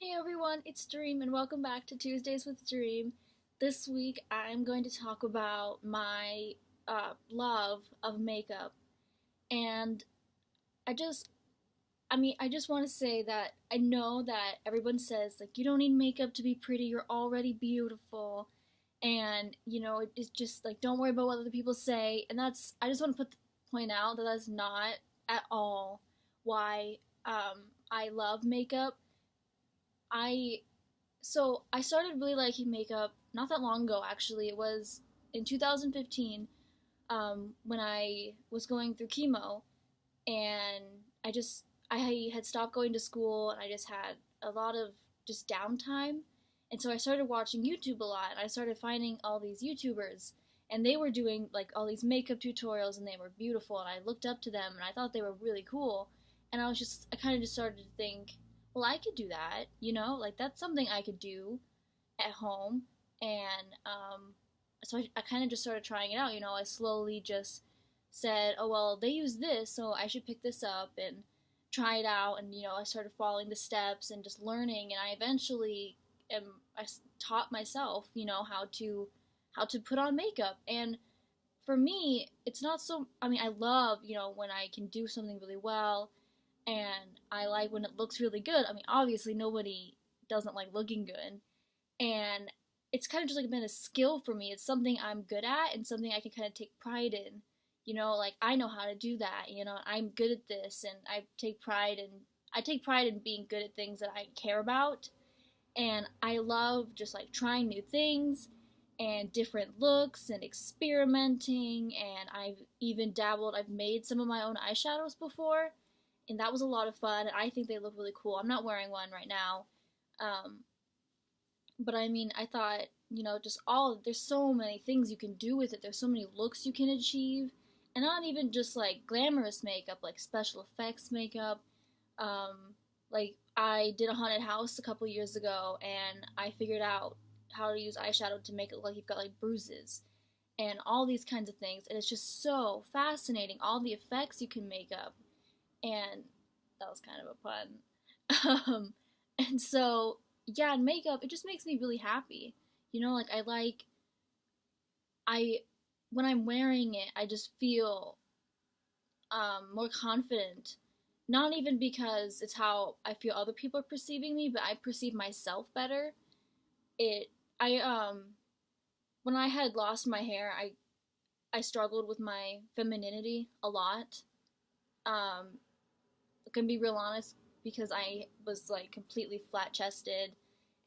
Hey everyone, it's Dream and welcome back to Tuesdays with Dream. This week I'm going to talk about my love of makeup. And I just, I just want to say that I know that everyone says, like, you don't need makeup to be pretty, you're already beautiful. And, it's just like, don't worry about what other people say. And I just want to point out that that's not at all why I love makeup. I I started really liking makeup not that long ago, actually. It was in 2015, when I was going through chemo, and I had stopped going to school, and I just had a lot of just downtime. And so I started watching YouTube a lot, and I started finding all these YouTubers, and they were doing like all these makeup tutorials, and they were beautiful, and I looked up to them, and I thought they were really cool. And I kind of just started to think, well, I could do that, like that's something I could do at home. And so I kind of just started trying it out. I slowly just said, oh, well, they use this, so I should pick this up and try it out. And, I started following the steps and just learning. And I eventually I taught myself, how to put on makeup. And for me, it's not so, I love, when I can do something really well, and I like when it looks really good. Obviously, nobody doesn't like looking good, and it's kind of just like been a skill for me. It's something I'm good at and something I can kind of take pride in. Like I know how to do that. I'm good at this, and I take pride in being good at things that I care about. And I love just like trying new things and different looks and experimenting. And I've made some of my own eyeshadows before, and that was a lot of fun. I think they look really cool. I'm not wearing one right now. Um, but I thought, there's so many things you can do with it. There's so many looks you can achieve. And not even just like glamorous makeup, like special effects makeup. Like I did a haunted house a couple years ago, and I figured out how to use eyeshadow to make it look like you've got like bruises and all these kinds of things. And it's just so fascinating, all the effects you can make up. And that was kind of a pun. And so, yeah, and makeup, it just makes me really happy. Like I when I'm wearing it, I just feel more confident. Not even because it's how I feel other people are perceiving me, but I perceive myself better. It I When I had lost my hair, I struggled with my femininity a lot. Um, I can be real honest, because I was like completely flat chested,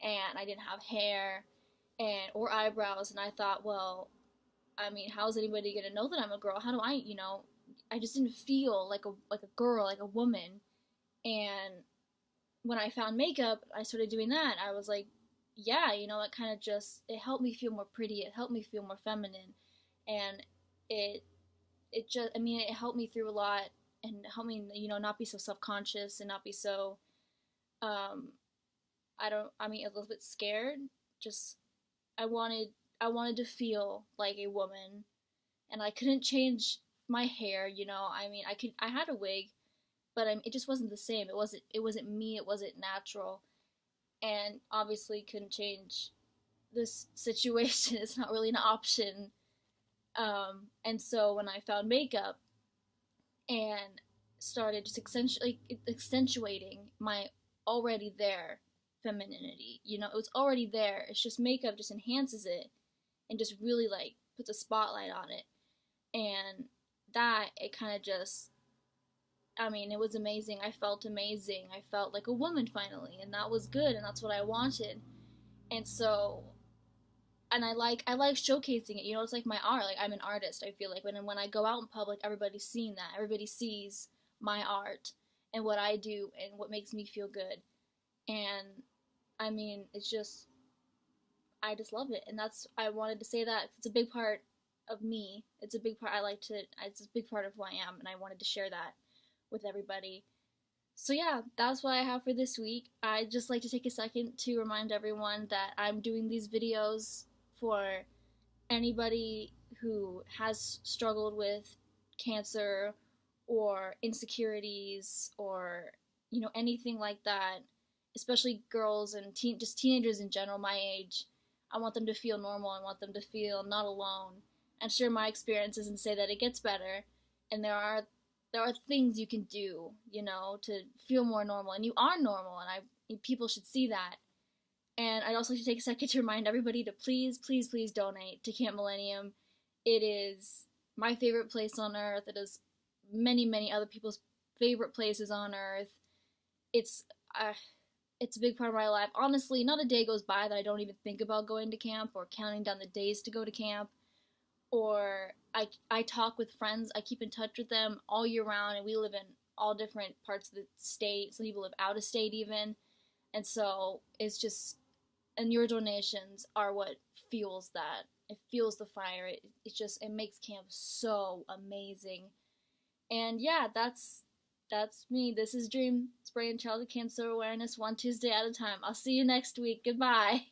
and I didn't have hair and or eyebrows, and I thought, well, how's anybody gonna know that I'm a girl? How do I just didn't feel like a girl, like a woman. And when I found makeup, I started doing that. I was like, yeah, it kind of just it helped me feel more pretty. It helped me feel more feminine, and it it just it helped me through a lot, and helped me not be so self-conscious and not be so um I don't a little bit scared. Just I wanted I wanted to feel like a woman, and I couldn't change my hair. I had a wig, but it just wasn't the same. It wasn't me. It wasn't natural, and obviously couldn't change this situation. It's not really an option. And so when I found makeup and started just accentuating my already there femininity, it was already there. It's just makeup just enhances it and just really like puts a spotlight on it. And that it kind of just it was amazing. I felt amazing. I felt like a woman finally, and that was good, and that's what I wanted. And so, and I like showcasing it. It's like my art. Like I'm an artist. I feel like when I go out in public, everybody's seeing that. Everybody sees my art and what I do and what makes me feel good. And it's just I just love it, and that's I wanted to say that it's a big part of me. It's a big part. It's a big part of who I am, and I wanted to share that with everybody. So yeah, that's what I have for this week. I'd just like to take a second to remind everyone that I'm doing these videos for anybody who has struggled with cancer or insecurities or anything like that. especially girls and just teenagers in general, my age. I want them to feel normal. I want them to feel not alone, and share my experiences and say that it gets better, and there are things you can do, to feel more normal, and you are normal, and people should see that. And I'd also like to take a second to remind everybody to please, please, please donate to Camp Millennium. It is my favorite place on earth. It is many, many other people's favorite places on earth. It's uh, it's a big part of my life. Honestly, not a day goes by that I don't even think about going to camp or counting down the days to go to camp. Or I talk with friends. I keep in touch with them all year round, and we live in all different parts of the state. Some people live out of state even, and so it's just, and your donations are what fuels that. It fuels the fire. It makes camp so amazing. And yeah, that's me. This is Dream, spreading childhood cancer awareness one Tuesday at a time. I'll see you next week. Goodbye.